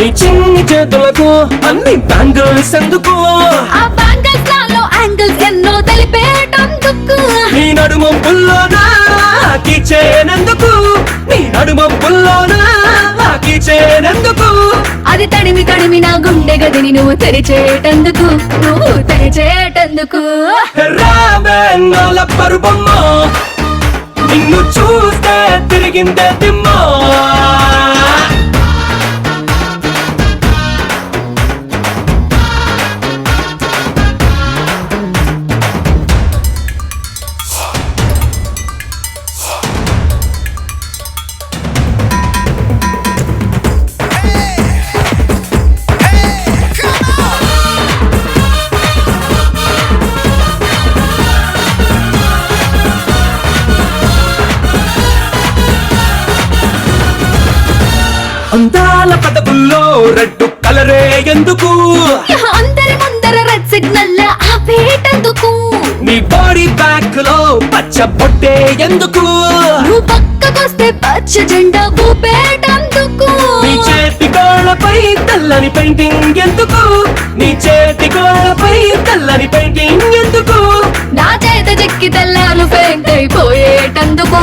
నీ చిన్ని చేతులకు అన్ని బ్యాంగిల్స్ ఎందుకు ఆ బ్యాంగిల్స్ నాలో యాంగిల్స్ ఎన్నో తెలిపేటందుకు నీ నడుము పుల్లోనా కీచేనందుకు నీ నడుము పుల్లోనా కీచేనందుకు అది తడిమి తడిమి నా గుండె గదిని నువ్వు తెరిచేటందుకు రావే నాల పరుబమ్మ నిన్ను చూస్తే తిరిగిందే దిమ్మా అందాల పదకుల్లో రెడ్ కలరే ఎందుకు అందరి ముందర రెడ్ సిగ్నల్ ఆపేటందుకు నీ బాడీ బ్యాక్ లో పచ్చ పొట్టే ఎందుకు నువ్వు పక్కకొస్తే పచ్చ జెండా ఊపేటందుకు నీ చేతి గోళ్ళపై తెల్లని పెయింటింగ్ ఎందుకు నీ చేతి గోళ్ళపై తెల్లని పెయింటింగ్ ఎందుకు నా చేత చెక్కి తెల్లారు పెయింట్ అయిపోయేటందుకు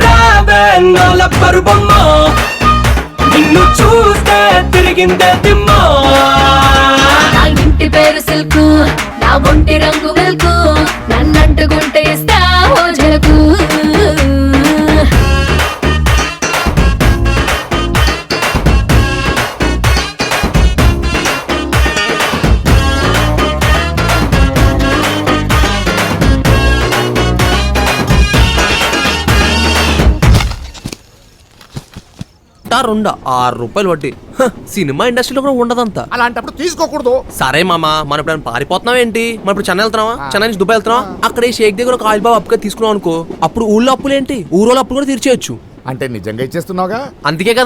రావే నాల పరుబమ్మ నిన్ను చూస్తే తిరిగిందే దిమ్మా నా ఇంటి పేరు సిల్కు నా ఒంటి రంగు మిల్కు నన్నంటుకుంటే ఇస్తా ఓ జలకు రెండా ₹6 వడ్డీ సినిమా ఇండస్ట్రీలో కూడా ఉండదంతా. అలాంటప్పుడు తీసుకోకూడదు. సరే మామ మనం ఇప్పుడు పారిపోతున్నాం ఏంటి? మనం ఇప్పుడు చెన్నై వెళ్తున్నావా? చెన్నై నుంచి దుబాయ్ వెళ్తున్నావా? అక్కడ ఈ షేక్ దగ్గర ఒక ఆయిల్ బాబు అప్పుగా తీసుకున్నాం అనుకో, అప్పుడు ఊళ్ళో అప్పులు ఏంటి ఊరోళ్ళ అప్పులు కూడా తీర్చేయచ్చు. అంటే నిజంగా ఇచ్చేస్తున్నావుగా? అందుకే కదా